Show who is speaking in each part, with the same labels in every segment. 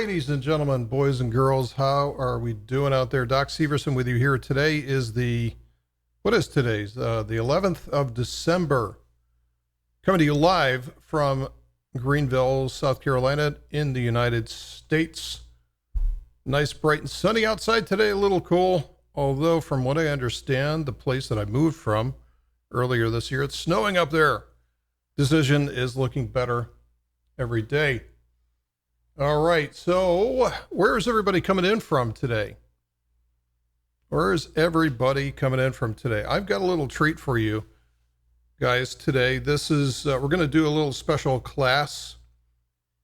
Speaker 1: ladies and gentlemen, boys and girls, how are we doing out there? Doc Severson with you here. Today is what is today's? The 11th of December. Coming to you live from Greenville, South Carolina in the United States. Nice, bright, and sunny outside today, a little cool. Although from what I understand, the place that I moved from earlier this year, it's snowing up there. Decision is looking better every day. All right, so where's everybody coming in from today? Where's everybody coming in from today? I've got a little treat for you guys today. This is, we're going to do a little special class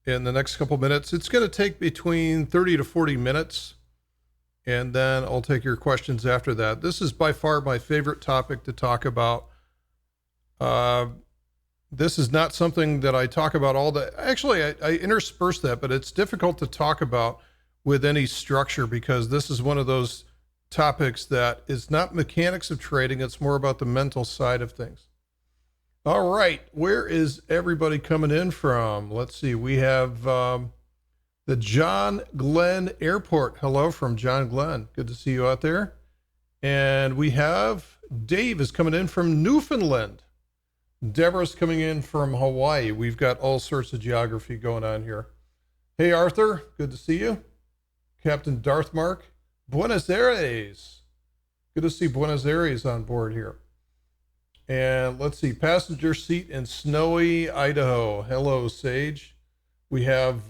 Speaker 1: in the next couple minutes. It's going to take between 30 to 40 minutes, and then I'll take your questions after that. This is by far my favorite topic to talk about. This is not something that I talk about all the, actually I intersperse that, but it's difficult to talk about with any structure because this is one of those topics that is not mechanics of trading. It's more about the mental side of things. All right. Where is everybody coming in from? Let's see. We have the John Glenn Airport. Hello from John Glenn. Good to see you out there. And we have Dave is coming in from Newfoundland. Deborah's coming in from Hawaii. We've got all sorts of geography going on here. Hey, Arthur, good to see you. Captain Darthmark, Buenos Aires. Good to see Buenos Aires on board here. And let's see, passenger seat in snowy Idaho. Hello, Sage. We have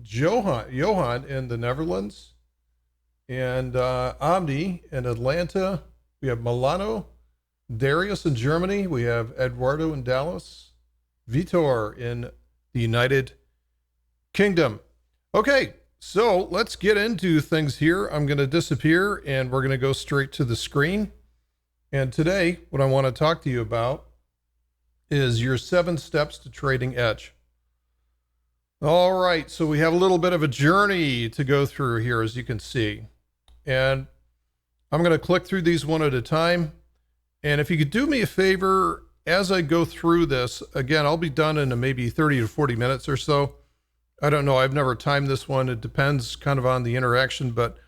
Speaker 1: Johan in the Netherlands. And Omni in Atlanta. We have Milano. Darius in Germany. We have Eduardo in Dallas. Vitor in the United Kingdom. Okay, so let's get into things here. I'm going to disappear and we're going to go straight to the screen. And today, what I want to talk to you about is your 7 steps to trading edge. All right, so we have a little bit of a journey to go through here, as you can see. And I'm going to click through these one at a time. And if you could do me a favor, as I go through this, again, I'll be done in maybe 30 to 40 minutes or so. I don't know. I've never timed this one. It depends kind of on the interaction. But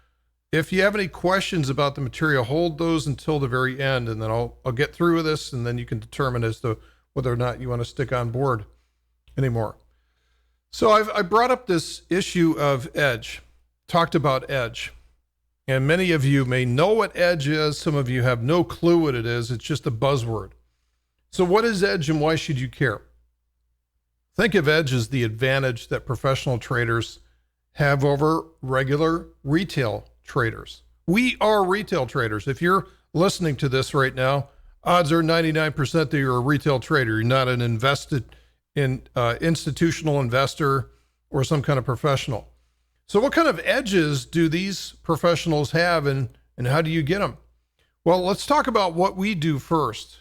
Speaker 1: if you have any questions about the material, hold those until the very end, and then I'll get through with this, and then you can determine as to whether or not you want to stick on board anymore. So I brought up this issue of edge, talked about edge. And many of you may know what edge is. Some of you have no clue what it is. It's just a buzzword. So what is edge and why should you care? Think of edge as the advantage that professional traders have over regular retail traders. We are retail traders. If you're listening to this right now, odds are 99% that you're a retail trader. You're not an institutional investor or some kind of professional. So what kind of edges do these professionals have and how do you get them? Well, let's talk about what we do first.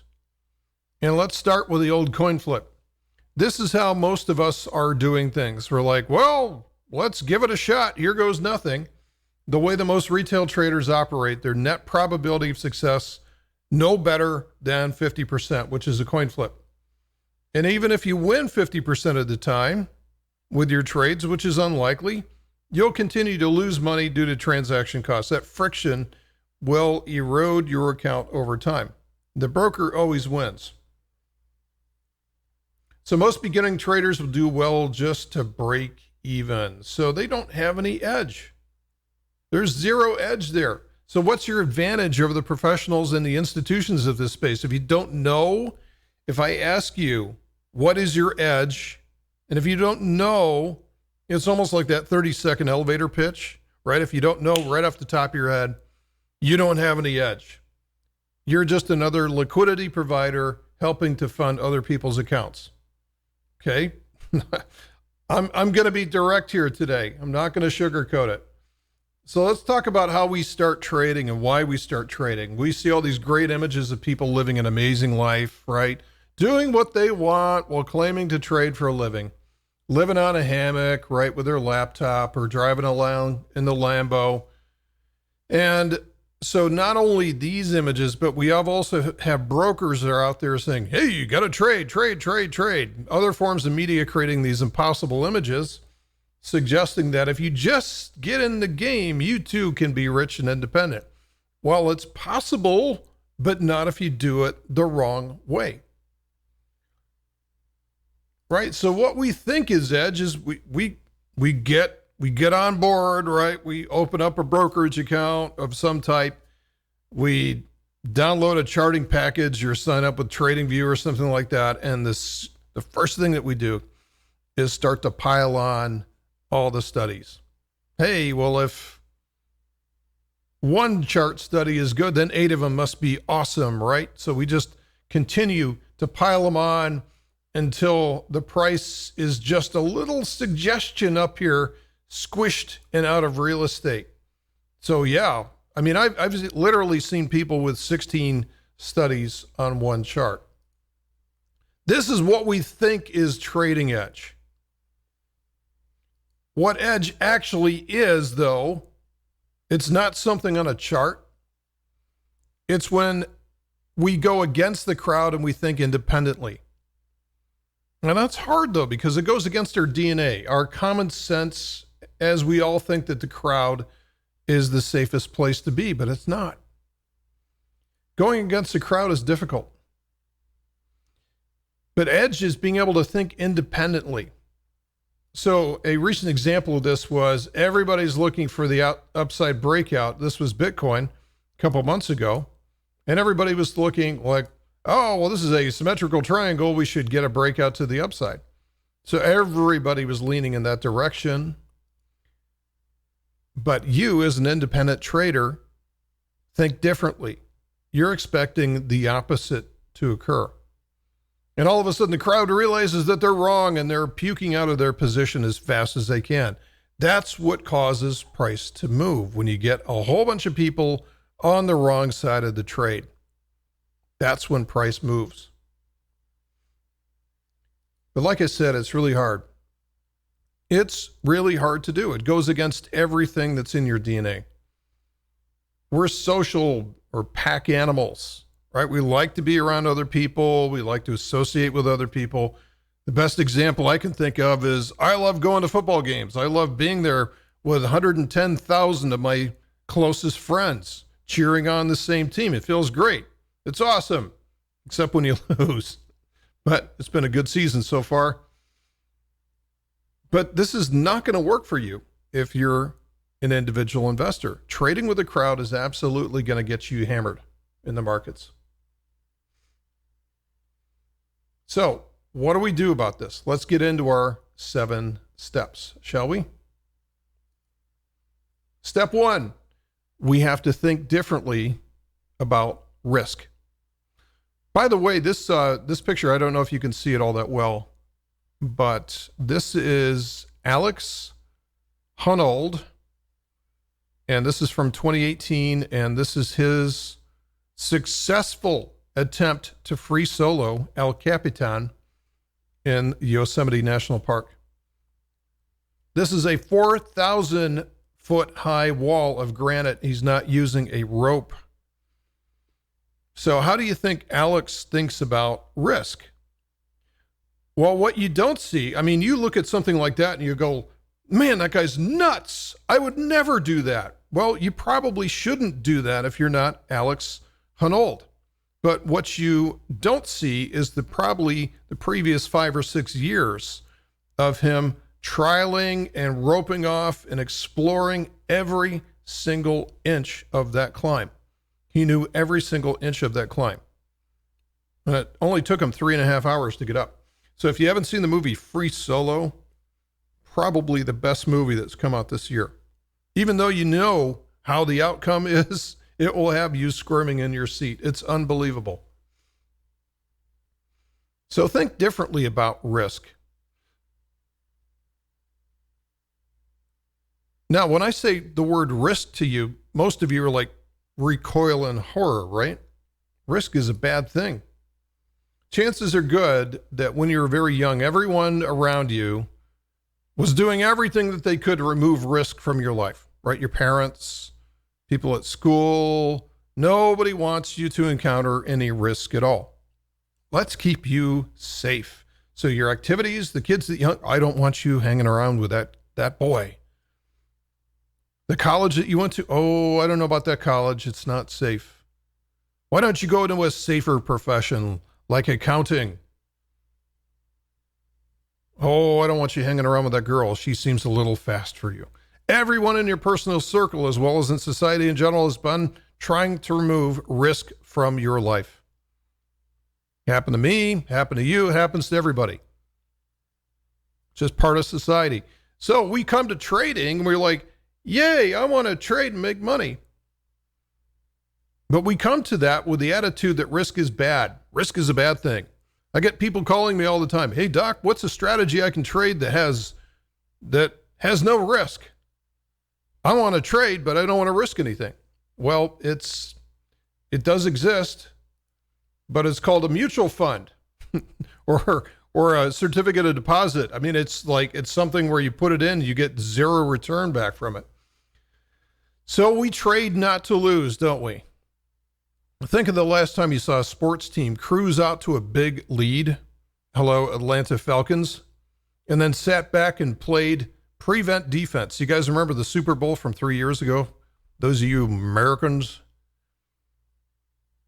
Speaker 1: And let's start with the old coin flip. This is how most of us are doing things. We're like, well, let's give it a shot. Here goes nothing. The way the most retail traders operate, their net probability of success, no better than 50%, which is a coin flip. And even if you win 50% of the time with your trades, which is unlikely, you'll continue to lose money due to transaction costs. That friction will erode your account over time. The broker always wins. So most beginning traders will do well just to break even. So they don't have any edge. There's zero edge there. So what's your advantage over the professionals and the institutions of this space? If you don't know, if I ask you, what is your edge? And if you don't know, it's almost like that 30-second elevator pitch, right? If you don't know right off the top of your head, you don't have any edge. You're just another liquidity provider helping to fund other people's accounts. Okay? I'm going to be direct here today. I'm not going to sugarcoat it. So let's talk about how we start trading and why we start trading. We see all these great images of people living an amazing life, right? Doing what they want while claiming to trade for a living. Living on a hammock, right, with their laptop or driving along in the Lambo. And so not only these images, but we also have brokers that are out there saying, hey, you got to trade. Other forms of media creating these impossible images suggesting that if you just get in the game, you too can be rich and independent. Well, it's possible, but not if you do it the wrong way. Right? So what we think is edge is we get on board, right? We open up a brokerage account of some type. We download a charting package or sign up with TradingView or something like that. And the first thing that we do is start to pile on all the studies. Hey, well, if one chart study is good, then 8 of them must be awesome, right? So we just continue to pile them on until the price is just a little suggestion up here, squished and out of real estate. So yeah, I mean, I've literally seen people with 16 studies on one chart. This is what we think is trading edge. What edge actually is, though, it's not something on a chart. It's when we go against the crowd and we think independently. And that's hard, though, because it goes against our DNA, our common sense, as we all think that the crowd is the safest place to be, but it's not. Going against the crowd is difficult. But edge is being able to think independently. So a recent example of this was everybody's looking for the upside breakout. This was Bitcoin a couple months ago. And everybody was looking like, oh, well, this is a symmetrical triangle. We should get a breakout to the upside. So everybody was leaning in that direction. But you, as an independent trader, think differently. You're expecting the opposite to occur. And all of a sudden, the crowd realizes that they're wrong and they're puking out of their position as fast as they can. That's what causes price to move when you get a whole bunch of people on the wrong side of the trade. That's when price moves. But like I said, it's really hard. It's really hard to do. It goes against everything that's in your DNA. We're social or pack animals, right? We like to be around other people. We like to associate with other people. The best example I can think of is I love going to football games. I love being there with 110,000 of my closest friends cheering on the same team. It feels great. It's awesome, except when you lose. But it's been a good season so far. But this is not going to work for you if you're an individual investor. Trading with a crowd is absolutely going to get you hammered in the markets. So what do we do about this? Let's get into our 7 steps, shall we? Step 1, we have to think differently about risk. By the way, this picture, I don't know if you can see it all that well, but this is Alex Honnold, and this is from 2018, and this is his successful attempt to free solo El Capitan in Yosemite National Park. This is a 4,000-foot high wall of granite. He's not using a rope. So how do you think Alex thinks about risk? Well, what you don't see, I mean, you look at something like that and you go, man, that guy's nuts. I would never do that. Well, you probably shouldn't do that if you're not Alex Honnold. But what you don't see is probably the previous 5 or 6 years of him trialing and roping off and exploring every single inch of that climb. He knew every single inch of that climb. And it only took him 3.5 hours to get up. So if you haven't seen the movie Free Solo, probably the best movie that's come out this year. Even though you know how the outcome is, it will have you squirming in your seat. It's unbelievable. So think differently about risk. Now, when I say the word risk to you, most of you are like recoil in horror, right? Risk is a bad thing. Chances are good that when you were very young, everyone around you was doing everything that they could to remove risk from your life, right? Your parents, people at school, nobody wants you to encounter any risk at all. Let's keep you safe. So your activities, the kids that I don't want you hanging around with that that boy. The college that you went to, oh, I don't know about that college. It's not safe. Why don't you go into a safer profession like accounting? Oh, I don't want you hanging around with that girl. She seems a little fast for you. Everyone in your personal circle, as well as in society in general, has been trying to remove risk from your life. Happened to me, happened to you, it happens to everybody. It's just part of society. So we come to trading and we're like, yay, I want to trade and make money. But we come to that with the attitude that risk is bad. Risk is a bad thing. I get people calling me all the time. Hey, Doc, what's a strategy I can trade that has no risk? I want to trade, but I don't want to risk anything. Well, it does exist, but it's called a mutual fund or a certificate of deposit. I mean, it's something where you put it in, you get zero return back from it. So we trade not to lose, don't we? Think of the last time you saw a sports team cruise out to a big lead. Hello, Atlanta Falcons. And then sat back and played prevent defense. You guys remember the Super Bowl from 3 years ago? Those of you Americans.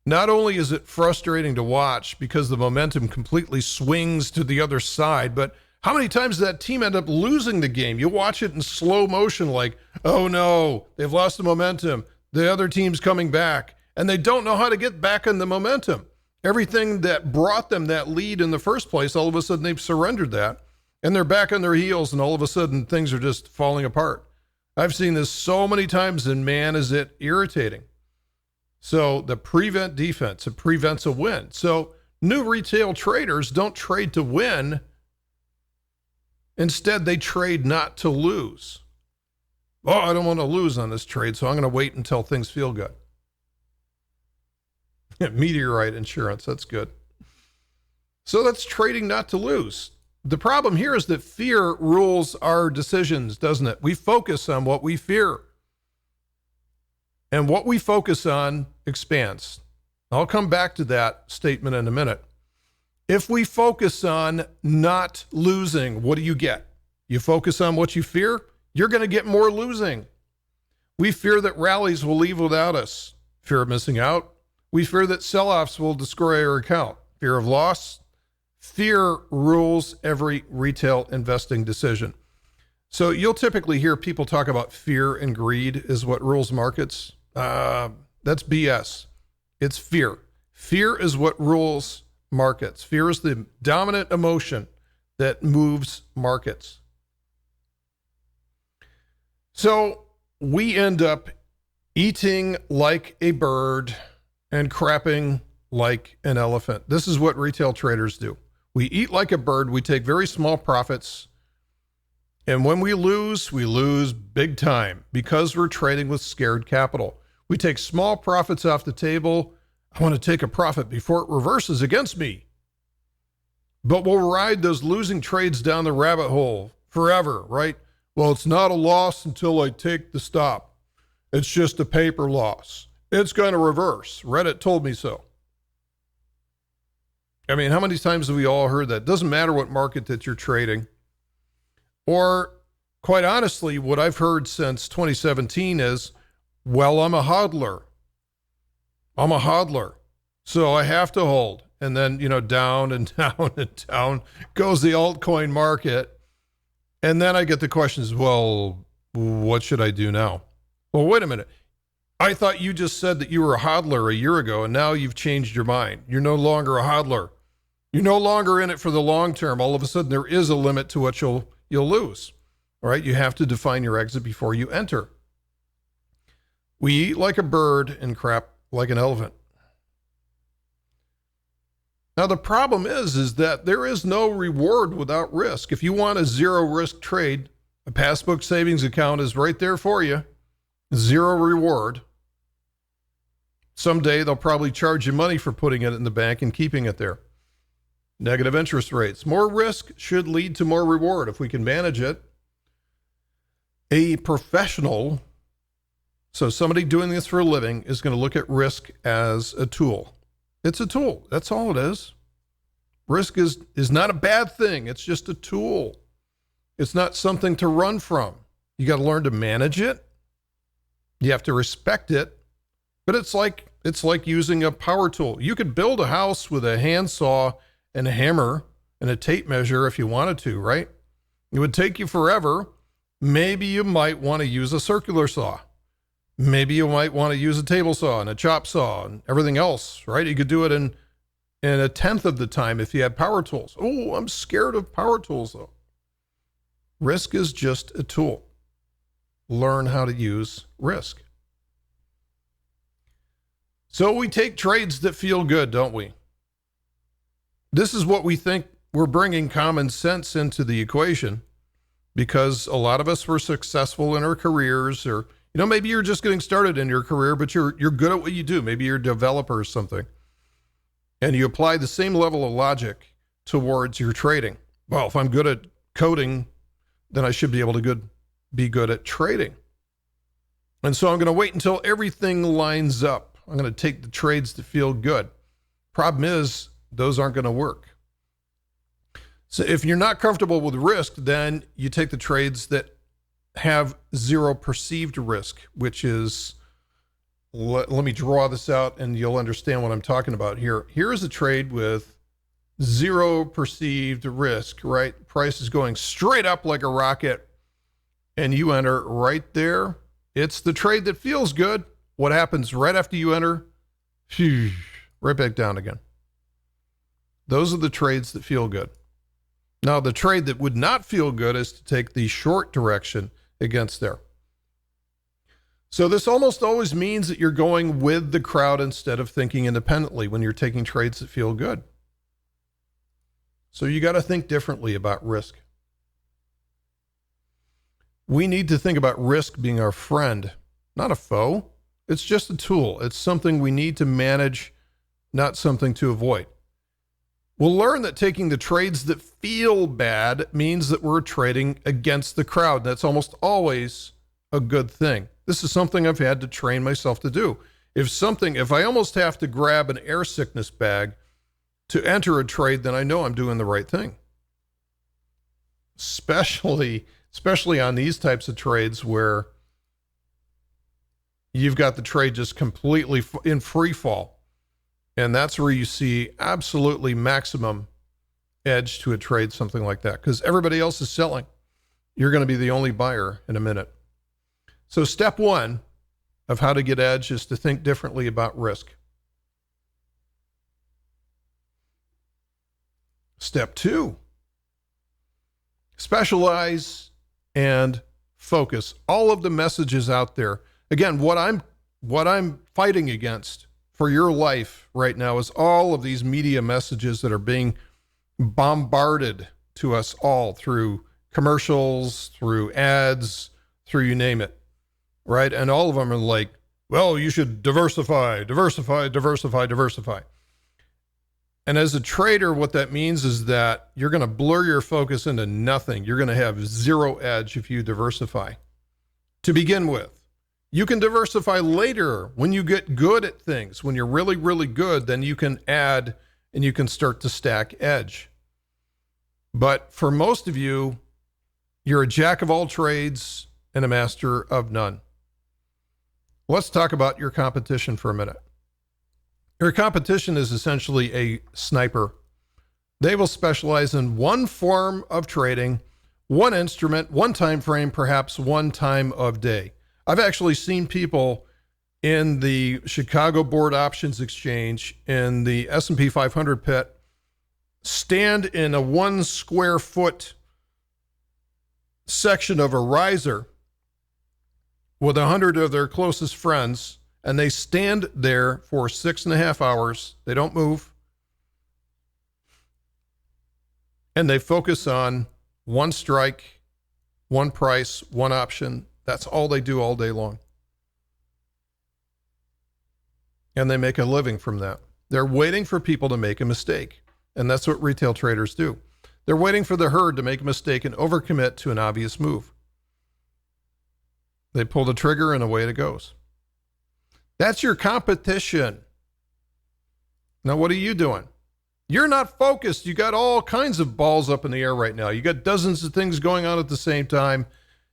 Speaker 1: Not only is it frustrating to watch because the momentum completely swings to the other side, but how many times does that team end up losing the game? You watch it in slow motion like, oh no, they've lost the momentum. The other team's coming back. And they don't know how to get back in the momentum. Everything that brought them that lead in the first place, all of a sudden they've surrendered that. And they're back on their heels, and all of a sudden things are just falling apart. I've seen this so many times, and man, is it irritating. So the prevent defense, it prevents a win. So new retail traders don't trade to win. Instead, they trade not to lose. Oh, I don't want to lose on this trade, so I'm going to wait until things feel good. Meteorite insurance, that's good. So that's trading not to lose. The problem here is that fear rules our decisions, doesn't it? We focus on what we fear. And what we focus on expands. I'll come back to that statement in a minute. If we focus on not losing, what do you get? You focus on what you fear, you're going to get more losing. We fear that rallies will leave without us. Fear of missing out. We fear that sell-offs will destroy our account. Fear of loss. Fear rules every retail investing decision. So you'll typically hear people talk about fear and greed is what rules markets. That's BS. It's fear. Fear is what rules markets. Fear is the dominant emotion that moves markets. So we end up eating like a bird and crapping like an elephant. This is what retail traders do. We eat like a bird. We take very small profits. And when we lose big time because we're trading with scared capital. We take small profits off the table. I want to take a profit before it reverses against me. But we'll ride those losing trades down the rabbit hole forever, right? Well, it's not a loss until I take the stop. It's just a paper loss. It's going to reverse. Reddit told me so. I mean, how many times have we all heard that? Doesn't matter what market that you're trading. Or, quite honestly, what I've heard since 2017 is, well, I'm a hodler. I'm a hodler. So I have to hold. And then, down and down and down goes the altcoin market. And then I get the questions, well, what should I do now? Well, wait a minute. I thought you just said that you were a hodler a year ago, and now you've changed your mind. You're no longer a hodler. You're no longer in it for the long term. All of a sudden, there is a limit to what you'll lose. All right, you have to define your exit before you enter. We eat like a bird and crap like an elephant. Now, the problem is that there is no reward without risk. If you want a zero risk trade, a passbook savings account is right there for you. Zero reward. Someday they'll probably charge you money for putting it in the bank and keeping it there. Negative interest rates. More risk should lead to more reward if we can manage it. A professional, so somebody doing this for a living, is going to look at risk as a tool. It's a tool. That's all it is. Risk is not a bad thing. It's just a tool. It's not something to run from. You got to learn to manage it. You have to respect it. But it's like using a power tool. You could build a house with a handsaw and a hammer and a tape measure if you wanted to, right? It would take you forever. Maybe you might want to use a circular saw. Maybe you might want to use a table saw and a chop saw and everything else, right? You could do it in a tenth of the time if you had power tools. Oh, I'm scared of power tools though. Risk is just a tool. Learn how to use risk. So we take trades that feel good, don't we? This is what we think. We're bringing common sense into the equation because a lot of us were successful in our careers, or, maybe you're just getting started in your career, but you're good at what you do. Maybe you're a developer or something. And you apply the same level of logic towards your trading. Well, if I'm good at coding, then I should be able to be good at trading. And so I'm going to wait until everything lines up. I'm going to take the trades that feel good. Problem is, those aren't going to work. So if you're not comfortable with risk, then you take the trades that have zero perceived risk, which is, let me draw this out and you'll understand what I'm talking about here. Here's a trade with zero perceived risk, right? Price is going straight up like a rocket and you enter right there. It's the trade that feels good. What happens right after you enter? Phew, right back down again. Those are the trades that feel good. Now, the trade that would not feel good is to take the short direction against there. So this almost always means that you're going with the crowd instead of thinking independently when you're taking trades that feel good. So you got to think differently about risk. We need to think about risk being our friend, not a foe. It's just a tool. It's something we need to manage, not something to avoid. We'll learn that taking the trades that feel bad means that we're trading against the crowd. That's almost always a good thing. This is something I've had to train myself to do. If I almost have to grab an air sickness bag to enter a trade, then I know I'm doing the right thing. Especially on these types of trades where you've got the trade just completely in free fall. And that's where you see absolutely maximum edge to a trade, something like that, because everybody else is selling. You're going to be the only buyer in a minute. So step one of how to get edge is to think differently about risk. Step two, specialize and focus. All of the messages out there. Again, what I'm fighting against for your life right now is all of these media messages that are being bombarded to us all through commercials, through ads, through you name it, right? And all of them are like, well, you should diversify. And as a trader, what that means is that you're going to blur your focus into nothing. You're going to have zero edge if you diversify to begin with. You can diversify later when you get good at things. When you're really, really good, then you can add and you can start to stack edge. But for most of you, you're a jack of all trades and a master of none. Let's talk about your competition for a minute. Your competition is essentially a sniper. They will specialize in one form of trading, one instrument, one time frame, perhaps one time of day. I've actually seen people in the Chicago Board Options Exchange, in the S&P 500 pit, stand in a 1 square foot section of a riser with 100 of their closest friends, and they stand there for 6.5 hours. They don't move. And they focus on one strike, one price, one option. That's all they do all day long. And they make a living from that. They're waiting for people to make a mistake. And that's what retail traders do. They're waiting for the herd to make a mistake and overcommit to an obvious move. They pull the trigger and away it goes. That's your competition. Now, what are you doing? You're not focused. You got all kinds of balls up in the air right now. You got dozens of things going on at the same time.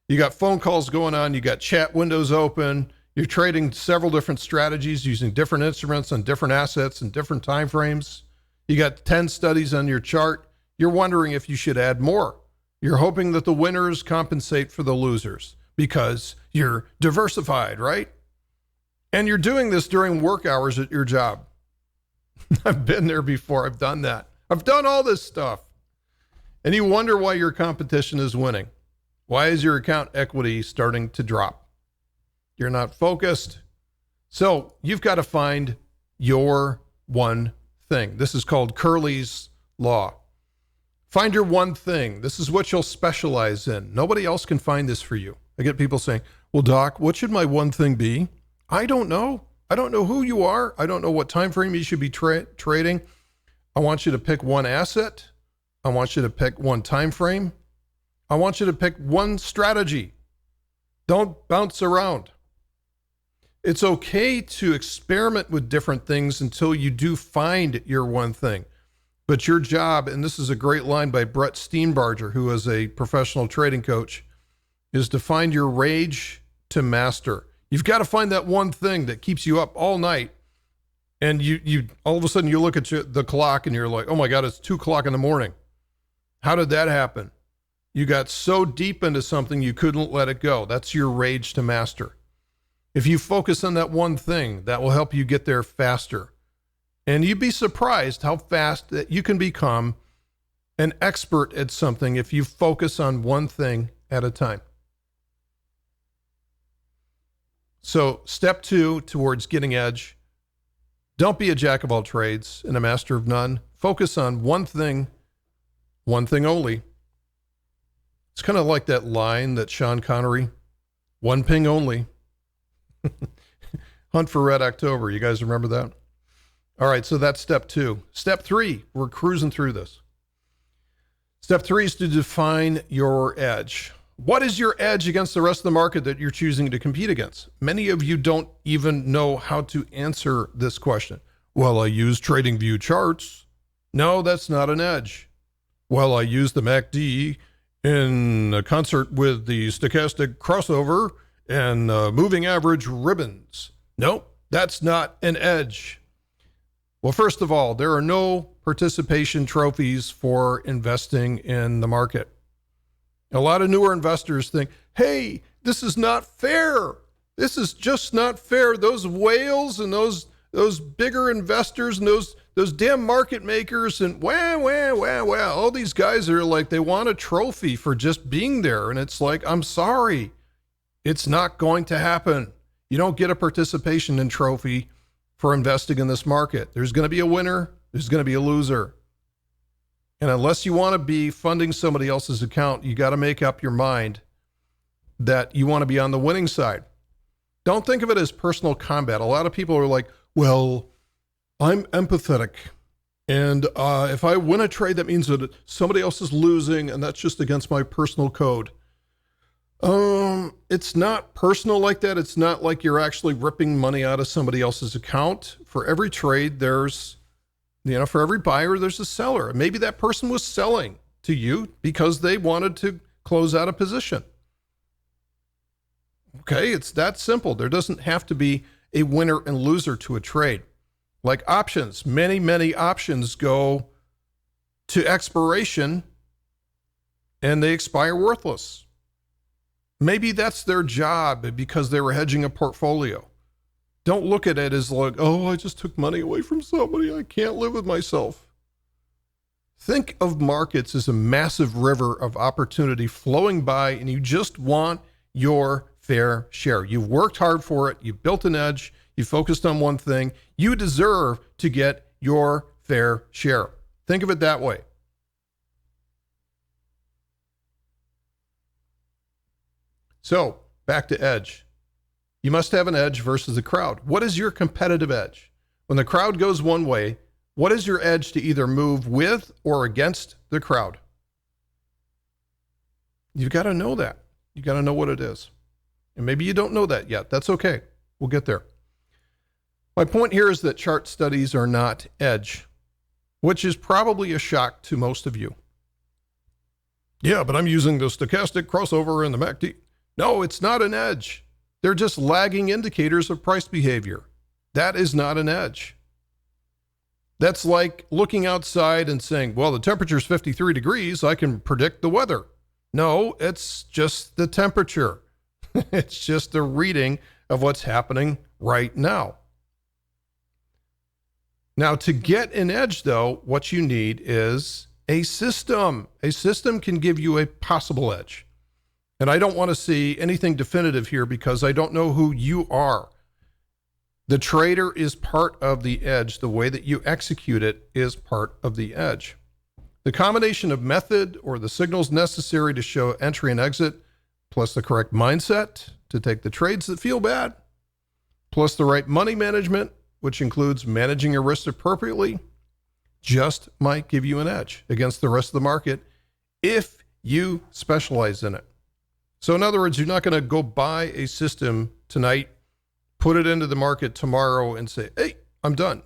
Speaker 1: You got phone calls going on. You got chat windows open. You're trading several different strategies using different instruments on different assets and different time frames. You got 10 studies on your chart. You're wondering if you should add more. You're hoping that the winners compensate for the losers because you're diversified, right? And you're doing this during work hours at your job. I've been there before. I've done that. I've done all this stuff. And you wonder why your competition is winning. Why is your account equity starting to drop? You're not focused. So you've got to find your one thing. This is called Curley's Law. Find your one thing. This is what you'll specialize in. Nobody else can find this for you. I get people saying, well, Doc, what should my one thing be? I don't know. I don't know who you are. I don't know what time frame you should be trading. I want you to pick one asset. I want you to pick one time frame. I want you to pick one strategy. Don't bounce around. It's okay to experiment with different things until you do find your one thing. But your job, and this is a great line by Brett Steenbarger, who is a professional trading coach, is to find your rage to master. You've got to find that one thing that keeps you up all night. And you all of a sudden you look at the clock and you're like, oh my God, it's 2:00 in the morning. How did that happen? You got so deep into something you couldn't let it go. That's your rage to master. If you focus on that one thing, that will help you get there faster. And you'd be surprised how fast that you can become an expert at something if you focus on one thing at a time. So step 2 towards getting edge. Don't be a jack of all trades and a master of none. Focus on one thing only. It's kind of like that line that Sean Connery, one ping only. Hunt for Red October. You guys remember that? All right, so that's step 2. Step 3, we're cruising through this. Step 3 is to define your edge. What is your edge against the rest of the market that you're choosing to compete against? Many of you don't even know how to answer this question. Well, I use TradingView charts. No, that's not an edge. Well, I use the MACD in concert with the stochastic crossover and moving average ribbons. Nope, that's not an edge. Well, first of all, there are no participation trophies for investing in the market. A lot of newer investors think, hey, this is not fair. This is just not fair. Those whales and those bigger investors and those damn market makers and all these guys are like, they want a trophy for just being there. And it's like, I'm sorry, it's not going to happen. You don't get a participation in trophy for investing in this market. There's going to be a winner. There's going to be a loser. And unless you want to be funding somebody else's account, you got to make up your mind that you want to be on the winning side. Don't think of it as personal combat. A lot of people are like, well, I'm empathetic. And if I win a trade, that means that somebody else is losing, and that's just against my personal code. It's not personal like that. It's not like you're actually ripping money out of somebody else's account. For every trade, for every buyer, there's a seller. Maybe that person was selling to you because they wanted to close out a position. Okay, it's that simple. There doesn't have to be a winner and loser to a trade. Like options, many options go to expiration and they expire worthless. Maybe that's their job because they were hedging a portfolio. Don't look at it as like, oh, I just took money away from somebody. I can't live with myself. Think of markets as a massive river of opportunity flowing by, and you just want your fair share. You've worked hard for it. You've built an edge. You focused on one thing. You deserve to get your fair share. Think of it that way. So back to edge. You must have an edge versus the crowd. What is your competitive edge? When the crowd goes one way, what is your edge to either move with or against the crowd? You've got to know that. You got to know what it is. And maybe you don't know that yet. That's okay. We'll get there. My point here is that chart studies are not edge. which is probably a shock to most of you. Yeah, but I'm using the stochastic crossover and the MACD. No, it's not an edge. They're just lagging indicators of price behavior. That is not an edge. That's like looking outside and saying, well, the temperature's 53 degrees. I can predict the weather. No, it's just the temperature. It's just a reading of what's happening right now. Now, to get an edge, though, what you need is a system. A system can give you a possible edge. And I don't want to see anything definitive here because I don't know who you are. The trader is part of the edge. The way that you execute it is part of the edge. The combination of method or the signals necessary to show entry and exit, plus the correct mindset to take the trades that feel bad, plus the right money management, which includes managing your risk appropriately, just might give you an edge against the rest of the market if you specialize in it. So in other words, you're not going to go buy a system tonight, put it into the market tomorrow and say, hey, I'm done.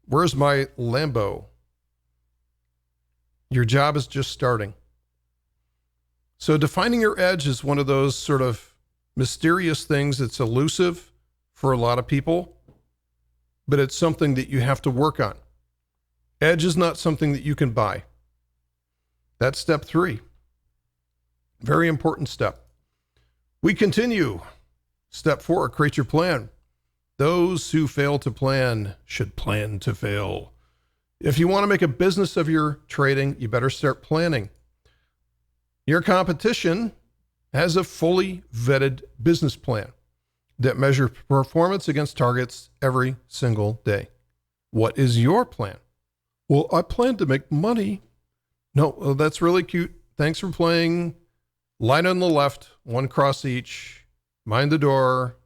Speaker 1: Where's my Lambo? Your job is just starting. So defining your edge is one of those sort of mysterious things that's elusive for a lot of people, but it's something that you have to work on. Edge is not something that you can buy. That's step 3. Very important step. We continue. Step 4, create your plan. Those who fail to plan should plan to fail. If you want to make a business of your trading, you better start planning. Your competition has a fully vetted business plan that measures performance against targets every single day. What is your plan? Well, I plan to make money. No, well, that's really cute. Thanks for playing. Line on the left, 1 cross each. Mind the door.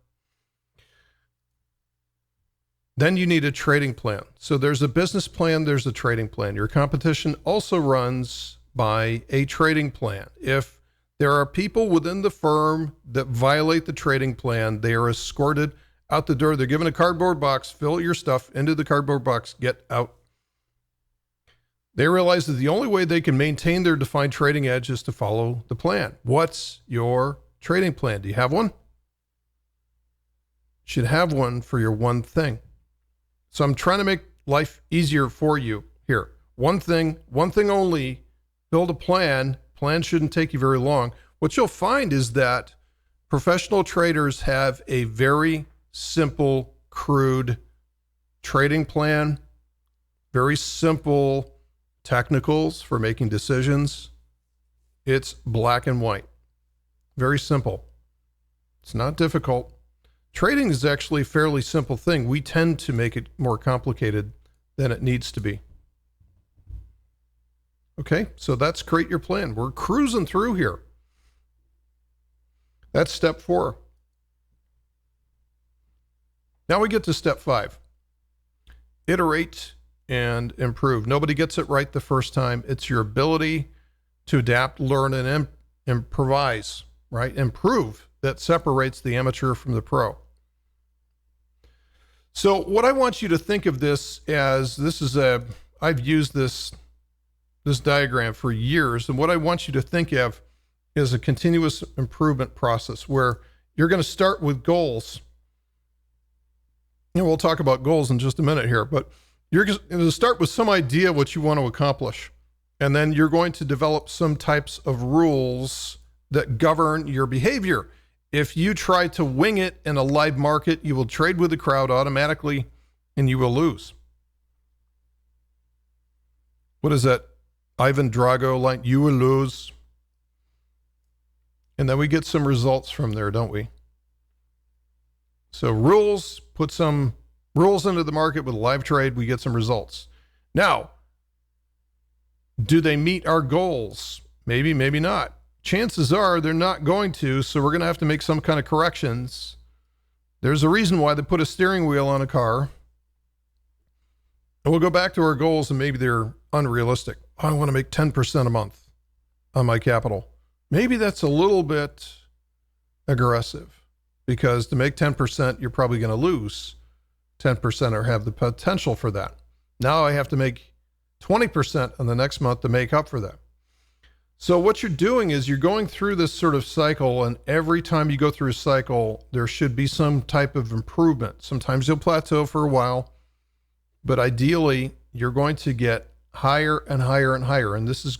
Speaker 1: Then you need a trading plan. So there's a business plan, there's a trading plan. Your competition also runs by a trading plan. If there are people within the firm that violate the trading plan, they are escorted out the door. They're given a cardboard box, fill your stuff into the cardboard box, get out. They realize that the only way they can maintain their defined trading edge is to follow the plan. What's your trading plan? Do you have one? You should have one for your one thing. So I'm trying to make life easier for you here. One thing only, build a plan. Plan shouldn't take you very long. What you'll find is that professional traders have a very simple, crude trading plan, very simple technicals for making decisions. It's black and white. Very simple. It's not difficult. Trading is actually a fairly simple thing. We tend to make it more complicated than it needs to be. Okay, so that's create your plan. We're cruising through here. That's step 4. Now we get to step 5. Iterate and improve. Nobody gets it right the first time. It's your ability to adapt, learn, and improvise, right? Improve that separates the amateur from the pro. So what I want you to think of this as, I've used this diagram for years, and what I want you to think of is a continuous improvement process where you're going to start with goals. And we'll talk about goals in just a minute here, but you're going to start with some idea of what you want to accomplish. And then you're going to develop some types of rules that govern your behavior. If you try to wing it in a live market, you will trade with the crowd automatically and you will lose. What is that Ivan Drago line? You will lose. And then we get some results from there, don't we? So rules, put some rules into the market with a live trade, we get some results. Now, do they meet our goals? Maybe, maybe not. Chances are they're not going to, so we're going to have to make some kind of corrections. There's a reason why they put a steering wheel on a car. And we'll go back to our goals and maybe they're unrealistic. I want to make 10% a month on my capital. Maybe that's a little bit aggressive because to make 10%, you're probably going to lose 10% or have the potential for that. Now I have to make 20% on the next month to make up for that. So what you're doing is you're going through this sort of cycle, and every time you go through a cycle, there should be some type of improvement. Sometimes you'll plateau for a while, but ideally you're going to get higher and higher and higher. And this is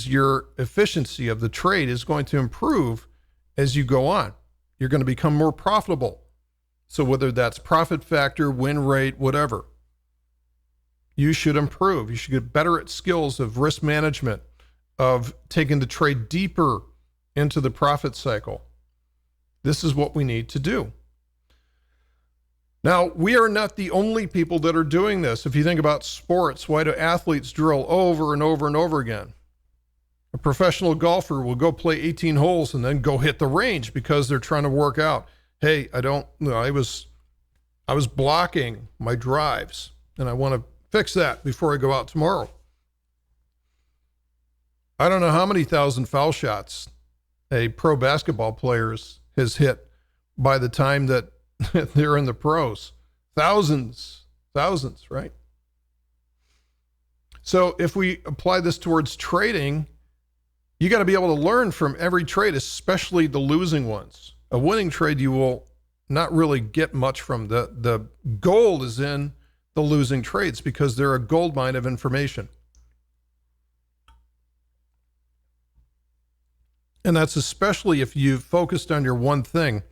Speaker 1: your efficiency of the trade is going to improve as you go on. You're going to become more profitable. So whether that's profit factor, win rate, whatever, you should improve. You should get better at skills of risk management, of taking the trade deeper into the profit cycle. This is what we need to do. Now, we are not the only people that are doing this. If you think about sports, why do athletes drill over and over and over again? A professional golfer will go play 18 holes and then go hit the range because they're trying to work out. Hey, I was blocking my drives and I want to fix that before I go out tomorrow. I don't know how many thousand foul shots a pro basketball player has hit by the time that they're in the pros. Thousands, right? So if we apply this towards trading, you got to be able to learn from every trade, especially the losing ones. A winning trade, you will not really get much from. The gold is in the losing trades because they're a gold mine of information. And that's especially if you've focused on your one thing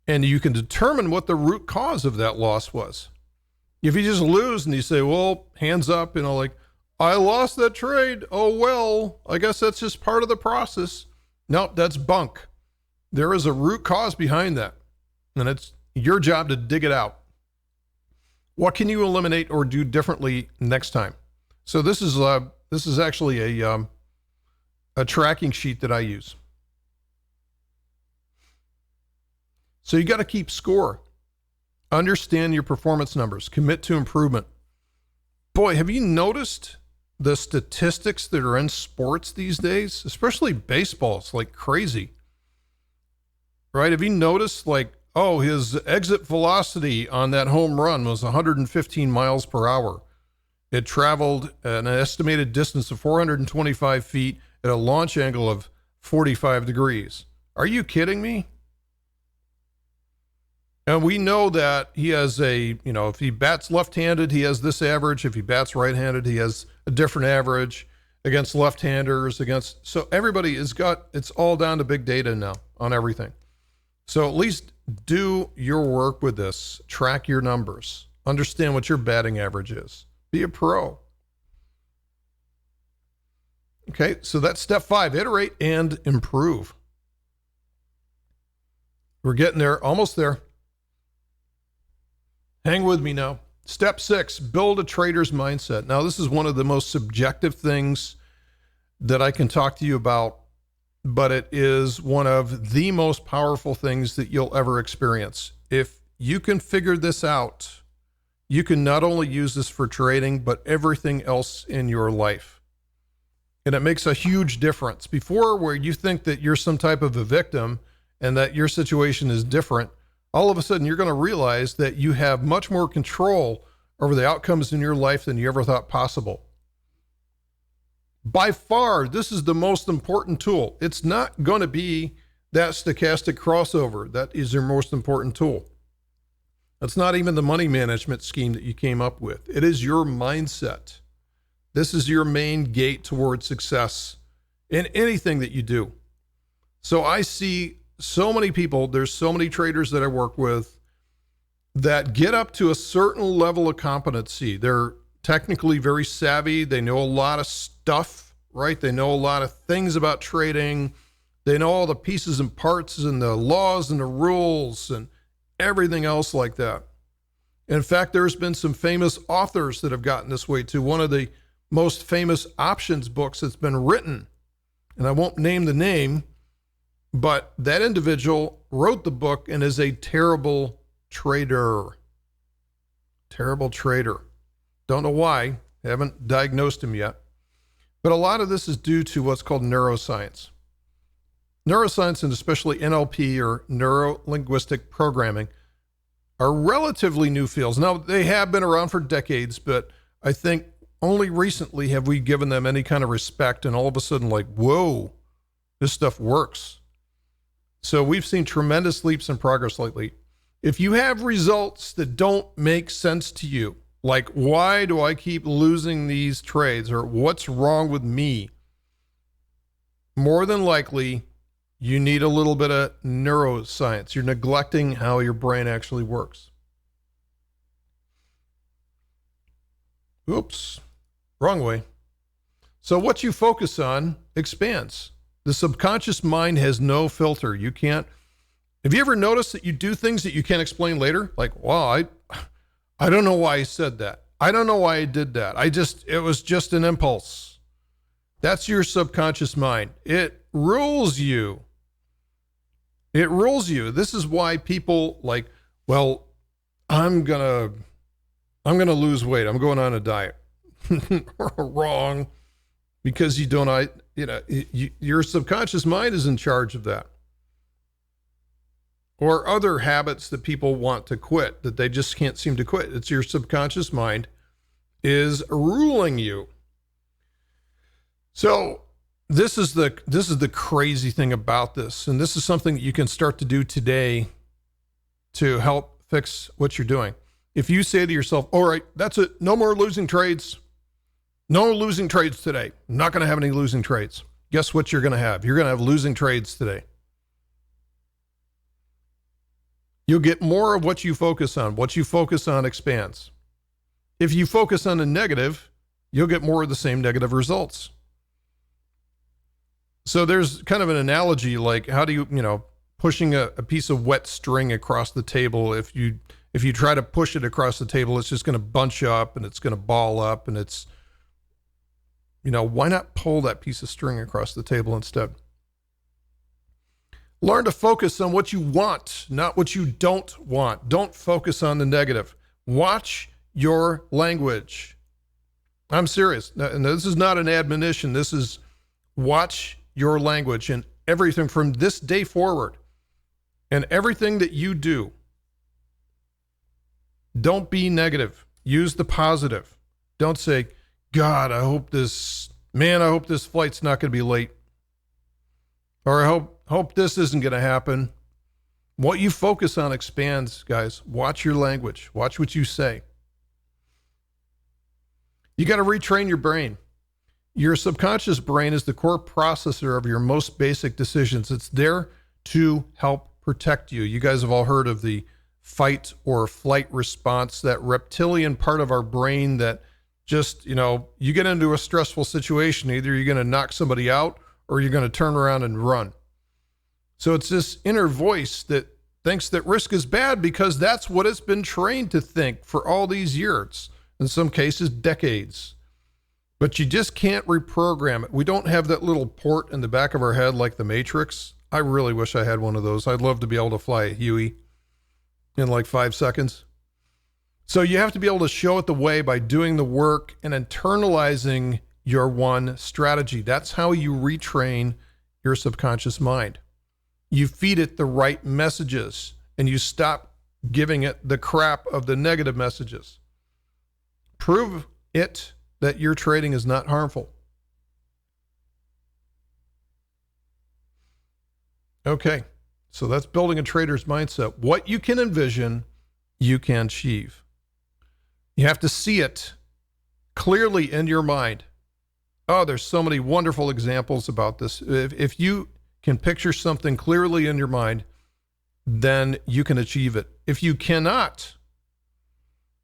Speaker 1: and you can determine what the root cause of that loss was. If you just lose and you say, well, hands up, like, I lost that trade. Oh, well, I guess that's just part of the process. Nope, that's bunk. There is a root cause behind that. And it's your job to dig it out. What can you eliminate or do differently next time? So this is actually a tracking sheet that I use. So you got to keep score. Understand your performance numbers. Commit to improvement. Boy, have you noticed the statistics that are in sports these days? Especially baseball. It's like crazy. Right? Have you noticed his exit velocity on that home run was 115 miles per hour. It traveled an estimated distance of 425 feet at a launch angle of 45 degrees. Are you kidding me? And we know that he has if he bats left-handed, he has this average. If he bats right-handed, he has a different average against left-handers, so everybody it's all down to big data now on everything. So at least do your work with this. Track your numbers. Understand what your batting average is. Be a pro. Okay, so that's step 5. Iterate and improve. We're getting there, almost there. Hang with me now. Step 6, build a trader's mindset. Now, this is one of the most subjective things that I can talk to you about, but it is one of the most powerful things that you'll ever experience. If you can figure this out, you can not only use this for trading, but everything else in your life. And it makes a huge difference. Before, where you think that you're some type of a victim and that your situation is different, all of a sudden you're going to realize that you have much more control over the outcomes in your life than you ever thought possible. By far, this is the most important tool. It's not going to be that stochastic crossover. That is your most important tool. That's not even the money management scheme that you came up with. It is your mindset. This is your main gate towards success in anything that you do. So I see so many people, there's so many traders that I work with that get up to a certain level of competency. They're technically very savvy. They know a lot of stuff, right? They know a lot of things about trading. They know all the pieces and parts and the laws and the rules and everything else like that. In fact, there's been some famous authors that have gotten this way too. One of the most famous options books that's been written, and I won't name the name, but that individual wrote the book and is a terrible trader. Terrible trader. Don't know why. Haven't diagnosed him yet. But a lot of this is due to what's called neuroscience. Neuroscience, and especially NLP or neuro-linguistic programming, are relatively new fields. Now, they have been around for decades, but I think only recently have we given them any kind of respect, and all of a sudden, like, whoa, this stuff works. So we've seen tremendous leaps in progress lately. If you have results that don't make sense to you, like, why do I keep losing these trades, or what's wrong with me? More than likely, you need a little bit of neuroscience. You're neglecting how your brain actually works. Oops, wrong way. So what you focus on expands. The subconscious mind has no filter. You can't. Have you ever noticed that you do things that you can't explain later? Like, wow, I don't know why I said that. I don't know why I did that. It was just an impulse. That's your subconscious mind. It rules you. It rules you. This is why people like, well, I'm gonna lose weight. I'm going on a diet. Wrong. Because you don't, your subconscious mind is in charge of that. Or other habits that people want to quit that they just can't seem to quit. It's your subconscious mind is ruling you. So this is the crazy thing about this. And this is something that you can start to do today to help fix what you're doing. If you say to yourself, all right, that's it. No more losing trades. No losing trades today. I'm not going to have any losing trades. Guess what you're going to have? You're going to have losing trades today. You'll get more of what you focus on. What you focus on expands. If you focus on the negative, you'll get more of the same negative results. So there's kind of an analogy, like how do you, pushing a piece of wet string across the table. If you try to push it across the table, it's just going to bunch up and it's going to ball up, and it's, why not pull that piece of string across the table instead? Learn to focus on what you want, not what you don't want. Don't focus on the negative. Watch your language. I'm serious. And this is not an admonition. This is watch your language, and everything from this day forward and everything that you do. Don't be negative. Use the positive. Don't say, God, I hope this flight's not going to be late. Or I hope this isn't going to happen. What you focus on expands, guys. Watch your language. Watch what you say. You got to retrain your brain. Your subconscious brain is the core processor of your most basic decisions. It's there to help protect you. You guys have all heard of the fight or flight response, that reptilian part of our brain that just, you get into a stressful situation, either you're going to knock somebody out or you're going to turn around and run. So it's this inner voice that thinks that risk is bad because that's what it's been trained to think for all these years, in some cases, decades. But you just can't reprogram it. We don't have that little port in the back of our head like the Matrix. I really wish I had one of those. I'd love to be able to fly a Huey in like 5 seconds. So you have to be able to show it the way by doing the work and internalizing your one strategy. That's how you retrain your subconscious mind. You feed it the right messages and you stop giving it the crap of the negative messages. Prove it that your trading is not harmful. Okay, so that's building a trader's mindset. What you can envision, you can achieve. You have to see it clearly in your mind. Oh, there's so many wonderful examples about this. If you can picture something clearly in your mind, then you can achieve it. If you cannot,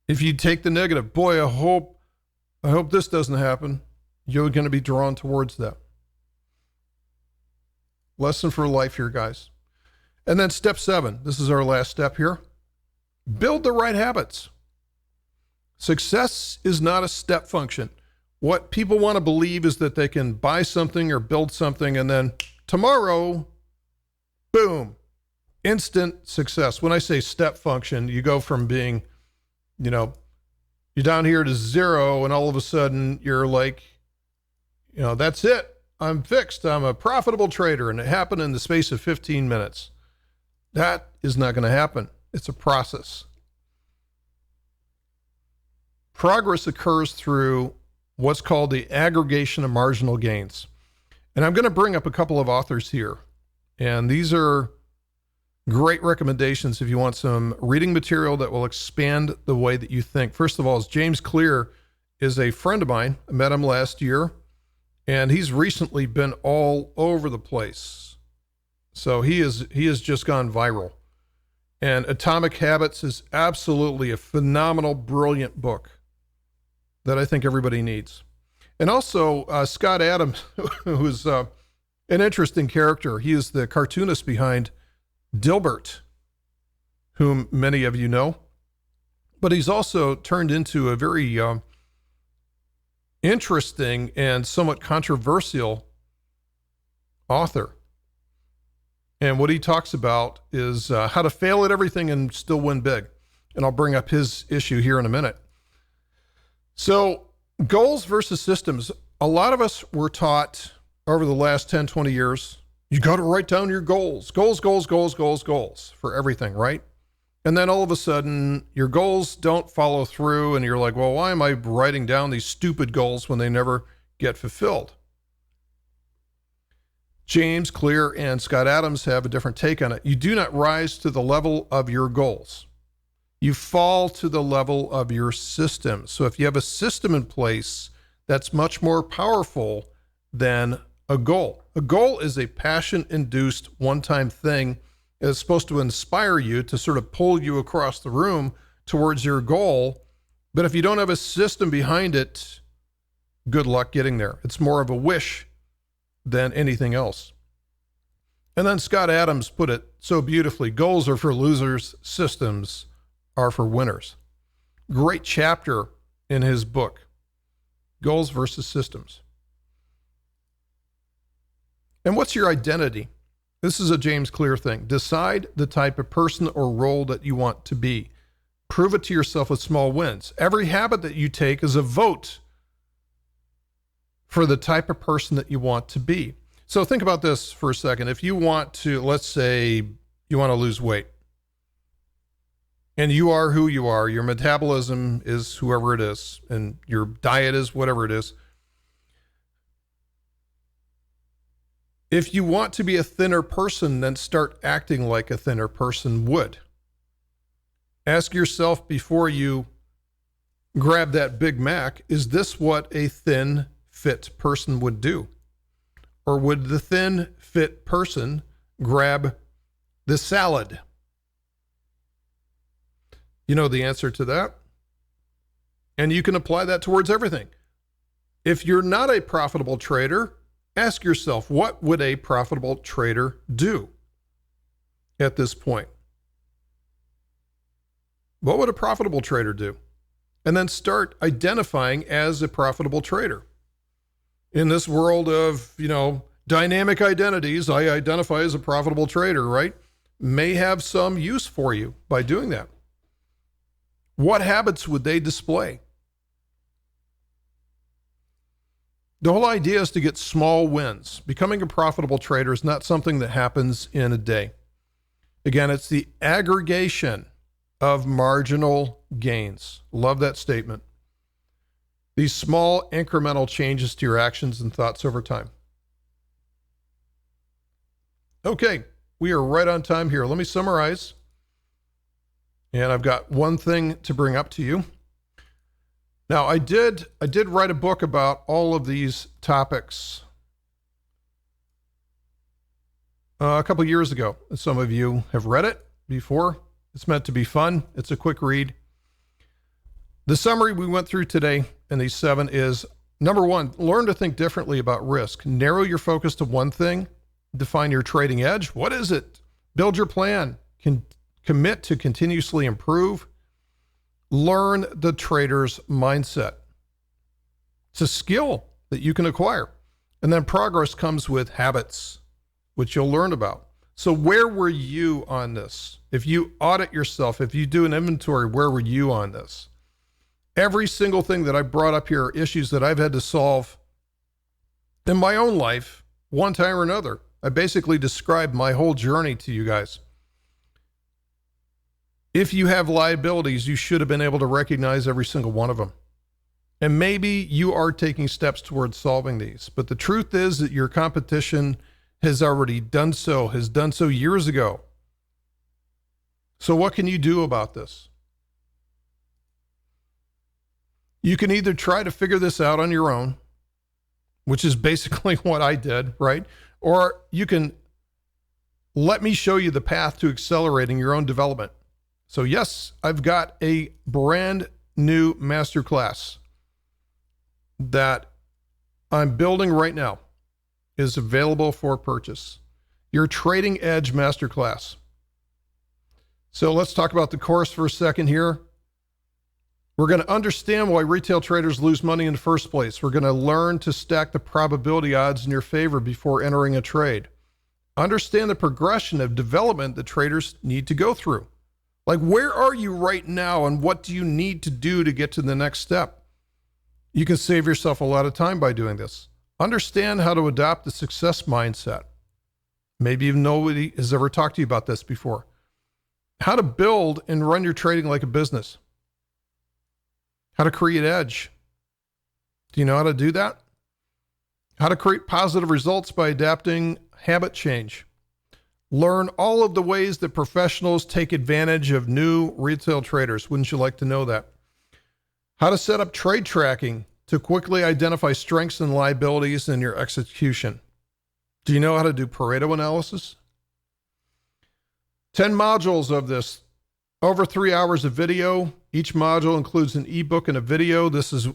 Speaker 1: if you take the negative, boy, I hope this doesn't happen, you're going to be drawn towards that. Lesson for life here, guys. And then step 7, this is our last step here. Build the right habits. Success is not a step function. What people want to believe is that they can buy something or build something and then tomorrow, boom, instant success. When I say step function, you go from being, you're down here to 0 and all of a sudden you're like, that's it. I'm fixed. I'm a profitable trader. And it happened in the space of 15 minutes. That is not going to happen. It's a process. progress occurs through what's called the aggregation of marginal gains. And I'm going to bring up a couple of authors here. And these are great recommendations if you want some reading material that will expand the way that you think. First of all, is James Clear is a friend of mine. I met him last year, and he's recently been all over the place. So he has just gone viral. And Atomic Habits is absolutely a phenomenal, brilliant book that I think everybody needs. And also Scott Adams, who's an interesting character. He is the cartoonist behind Dilbert, whom many of you know. But he's also turned into a very interesting and somewhat controversial author. And what he talks about is how to fail at everything and still win big. And I'll bring up his issue here in a minute. So goals versus systems. A lot of us were taught over the last 10, 20 years, you got to write down your goals. Goals for everything, right? And then all of a sudden, your goals don't follow through, and you're like, well, why am I writing down these stupid goals when they never get fulfilled? James Clear and Scott Adams have a different take on it. You do not rise to the level of your goals. You fall to the level of your system. So if you have a system in place, that's much more powerful than a goal. A goal is a passion-induced one-time thing. It's supposed to inspire you to sort of pull you across the room towards your goal. But if you don't have a system behind it, good luck getting there. It's more of a wish than anything else. And then Scott Adams put it so beautifully, goals are for losers, systems are for winners. Great chapter in his book, Goals versus Systems. And what's your identity? This is a James Clear thing. Decide the type of person or role that you want to be. Prove it to yourself with small wins. Every habit that you take is a vote for the type of person that you want to be. So think about this for a second. If you want to, let's say you want to lose weight, and you are who you are, your metabolism is whoever it is, and your diet is whatever it is. If you want to be a thinner person, then start acting like a thinner person would. Ask yourself before you grab that Big Mac, is this what a thin, fit person would do? Or would the thin, fit person grab the salad? You know the answer to that. And you can apply that towards everything. If you're not a profitable trader, ask yourself, what would a profitable trader do at this point? What would a profitable trader do? And then start identifying as a profitable trader. In this world of, dynamic identities, I identify as a profitable trader, right? May have some use for you by doing that. What habits would they display? The whole idea is to get small wins. Becoming a profitable trader is not something that happens in a day. Again, it's the aggregation of marginal gains. Love that statement. These small incremental changes to your actions and thoughts over time. Okay, we are right on time here. Let me summarize. And I've got one thing to bring up to you. Now, I did write a book about all of these topics a couple years ago. Some of you have read it before. It's meant to be fun. It's a quick read. The summary we went through today in these 7 is, number 1, learn to think differently about risk. Narrow your focus to one thing. Define your trading edge. What is it? Build your plan. Commit to continuously improve. Learn the trader's mindset. It's a skill that you can acquire. And then progress comes with habits, which you'll learn about. So where were you on this? If you audit yourself, if you do an inventory, where were you on this? Every single thing that I brought up here are issues that I've had to solve in my own life, one time or another. I basically described my whole journey to you guys. If you have liabilities, you should have been able to recognize every single one of them. And maybe you are taking steps towards solving these. But the truth is that your competition has already done so, has done so years ago. So what can you do about this? You can either try to figure this out on your own, which is basically what I did, right? Or you can let me show you the path to accelerating your own development. So yes, I've got a brand new masterclass that I'm building right now, is available for purchase. Your Trading Edge Masterclass. So let's talk about the course for a second here. We're going to understand why retail traders lose money in the first place. We're going to learn to stack the probability odds in your favor before entering a trade. Understand the progression of development that traders need to go through. Like, where are you right now and what do you need to do to get to the next step? You can save yourself a lot of time by doing this. Understand how to adopt the success mindset. Maybe even nobody has ever talked to you about this before. How to build and run your trading like a business. How to create edge. Do you know how to do that? How to create positive results by adapting habit change. Learn all of the ways that professionals take advantage of new retail traders. Wouldn't you like to know that? How to set up trade tracking to quickly identify strengths and liabilities in your execution. Do you know how to do Pareto analysis? 10 modules of this, over 3 hours of video. Each module includes an ebook and a video. This is,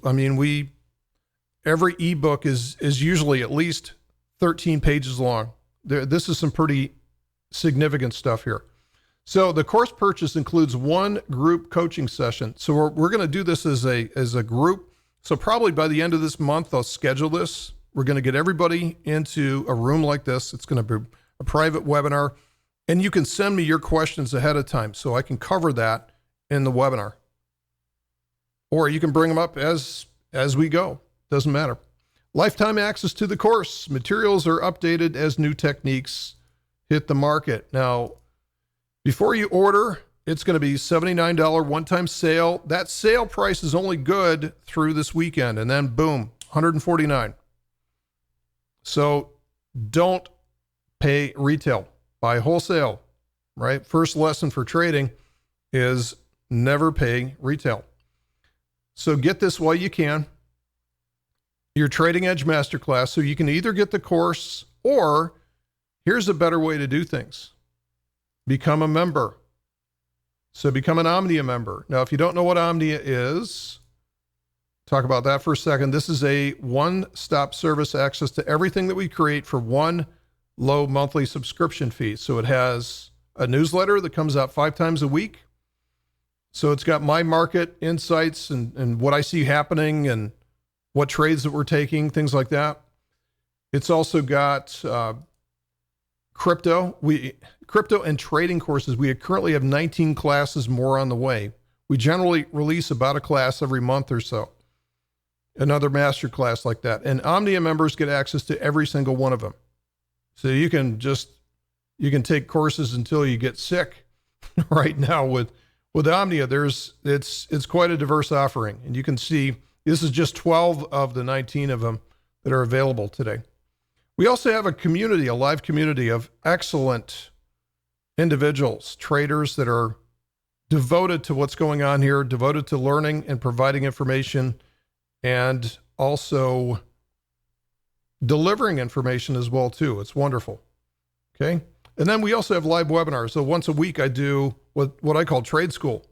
Speaker 1: every ebook is usually at least 13 pages long. This is some pretty significant stuff here. So the course purchase includes one group coaching session. So we're going to do this as a group. So probably by the end of this month, I'll schedule this. We're going to get everybody into a room like this. It's going to be a private webinar. And you can send me your questions ahead of time so I can cover that in the webinar. Or you can bring them up as we go. Doesn't matter. Lifetime access to the course. Materials are updated as new techniques hit the market. Now, before you order, it's going to be $79 one-time sale. That sale price is only good through this weekend, and then boom, $149. So don't pay retail. Buy wholesale, right? First lesson for trading is never pay retail. So get this while you can. Your Trading Edge Masterclass. So you can either get the course, or here's a better way to do things. Become a member. So become an Omnia member. Now, if you don't know what Omnia is, talk about that for a second. This is a one-stop service, access to everything that we create for one low monthly subscription fee. So it has a newsletter that comes out 5 times a week. So it's got my market insights and what I see happening and what trades that we're taking, things like that. It's also got crypto and trading courses. We currently have 19 classes more on the way. We generally release about a class every month or so. Another master class like that. And Omnia members get access to every single one of them. So you can take courses until you get sick. Right now with Omnia, it's quite a diverse offering. And you can see this is just 12 of the 19 of them that are available today. We also have a live community of excellent individuals, traders that are devoted to what's going on here, devoted to learning and providing information, and also delivering information as well too. It's wonderful. Okay. And then we also have live webinars. So once a week I do what I call trade school,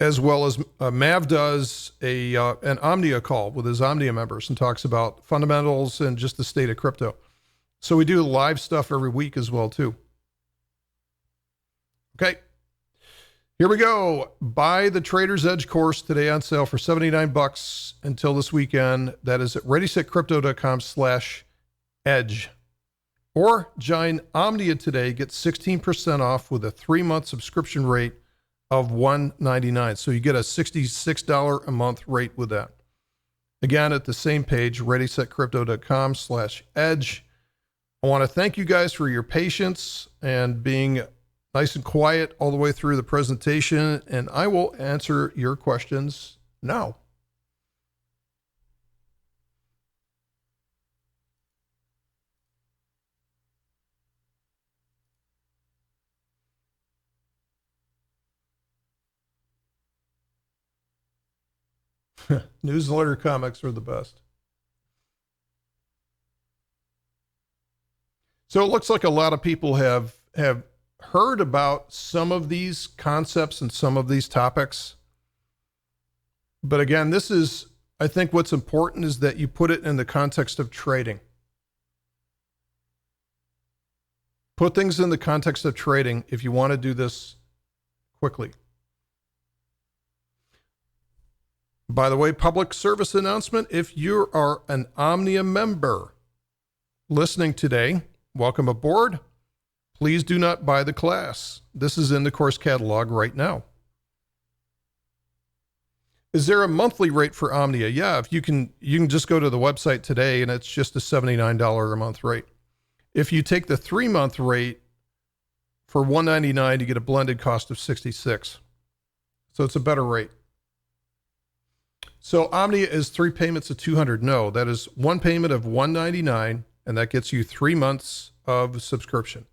Speaker 1: as well as Mav does an Omnia call with his Omnia members and talks about fundamentals and just the state of crypto. So we do live stuff every week as well too. Okay. Here we go. Buy the Trader's Edge course today on sale for $79 until this weekend. That is at readysetcrypto.com/edge. Or join Omnia today. Get 16% off with a 3-month subscription rate of $199. So you get a $66 a month rate with that. Again, at the same page, readysetcrypto.com/edge. I want to thank you guys for your patience and being nice and quiet all the way through the presentation, and I will answer your questions now. Newsletter comics are the best. So it looks like a lot of people have heard about some of these concepts and some of these topics. But again, I think what's important is that you put it in the context of trading. Put things in the context of trading if you want to do this quickly. By the way, public service announcement, if you are an Omnia member listening today, welcome aboard. Please do not buy the class. This is in the course catalog right now. Is there a monthly rate for Omnia? Yeah, if you can just go to the website today and it's just a $79 a month rate. If you take the 3-month rate for $199, you get a blended cost of $66. So it's a better rate. So Omnia is 3 payments of $200. No, that is 1 payment of $199, and that gets you 3 months of subscription.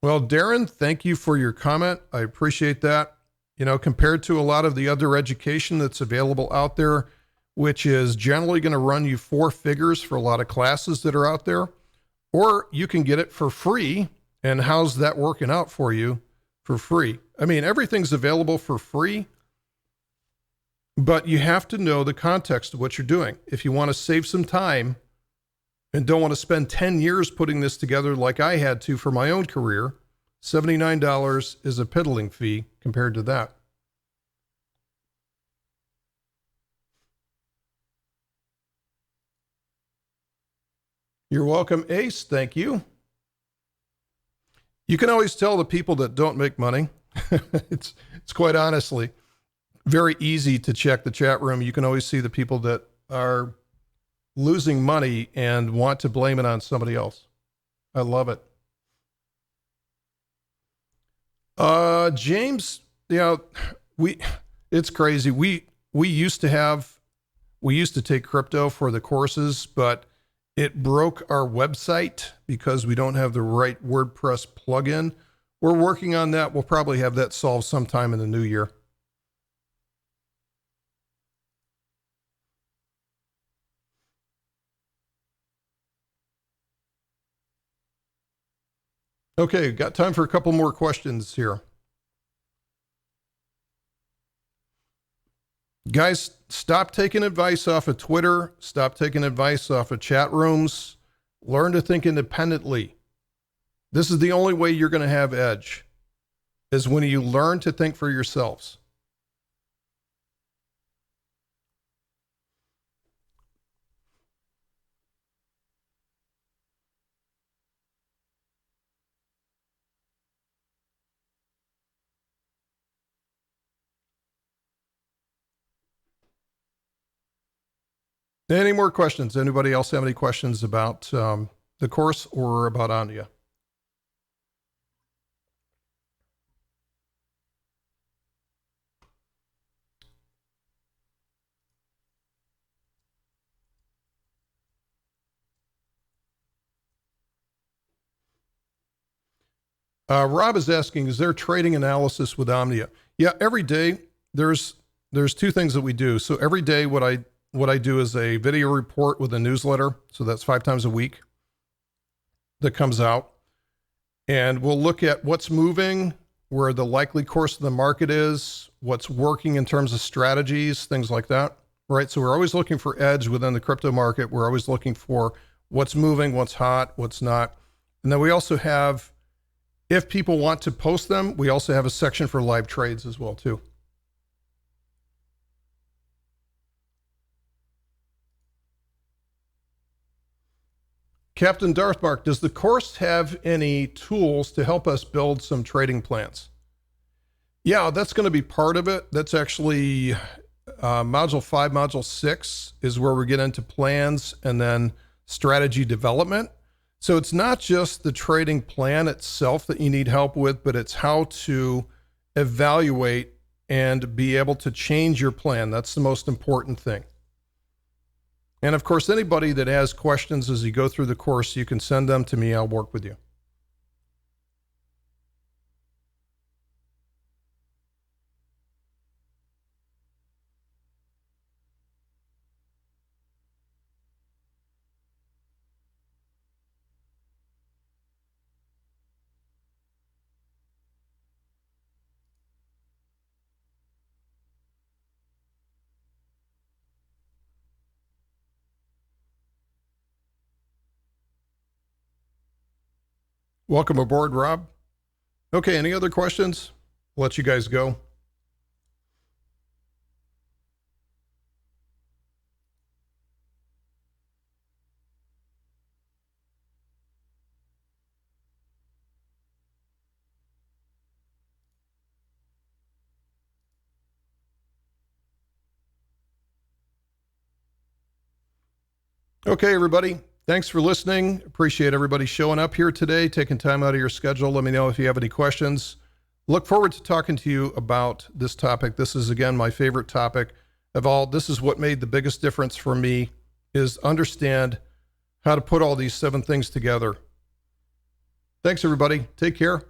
Speaker 1: Well, Darren, thank you for your comment. I appreciate that. Compared to a lot of the other education that's available out there, which is generally going to run you 4 figures for a lot of classes that are out there, or you can get it for free. And how's that working out for you for free? I mean, everything's available for free, but you have to know the context of what you're doing. If you want to save some time and don't want to spend 10 years putting this together like I had to for my own career, $79 is a piddling fee compared to that. You're welcome, Ace. Thank you. You can always tell the people that don't make money. It's quite honestly very easy to check the chat room. You can always see the people that are losing money and want to blame it on somebody else. I love it. James, it's crazy. We used to take crypto for the courses, but it broke our website because we don't have the right WordPress plugin. We're working on that. We'll probably have that solved sometime in the new year. Okay, got time for a couple more questions here. Guys, stop taking advice off of Twitter. Stop taking advice off of chat rooms. Learn to think independently. This is the only way you're going to have edge, is when you learn to think for yourselves. Any more questions? Anybody else have any questions about the course or about Omnia? Rob is asking, is there trading analysis with Omnia? Yeah, every day there's 2 things that we do. So every day what I do is a video report with a newsletter. So that's 5 times a week that comes out. And we'll look at what's moving, where the likely course of the market is, what's working in terms of strategies, things like that, right? So we're always looking for edge within the crypto market. We're always looking for what's moving, what's hot, what's not. And then we also have, if people want to post them, we also have a section for live trades as well too. Captain Darthmark, does the course have any tools to help us build some trading plans? Yeah, that's going to be part of it. That's actually module 5, module 6 is where we get into plans and then strategy development. So it's not just the trading plan itself that you need help with, but it's how to evaluate and be able to change your plan. That's the most important thing. And of course, anybody that has questions as you go through the course, you can send them to me. I'll work with you. Welcome aboard, Rob. Okay, any other questions? I'll let you guys go. Okay, everybody. Thanks for listening. Appreciate everybody showing up here today, taking time out of your schedule. Let me know if you have any questions. Look forward to talking to you about this topic. This is, again, my favorite topic of all. This is what made the biggest difference for me, is understand how to put all these 7 things together. Thanks, everybody. Take care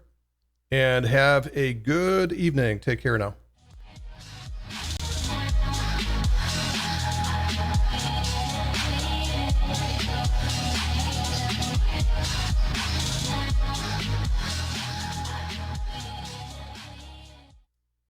Speaker 1: and have a good evening. Take care now.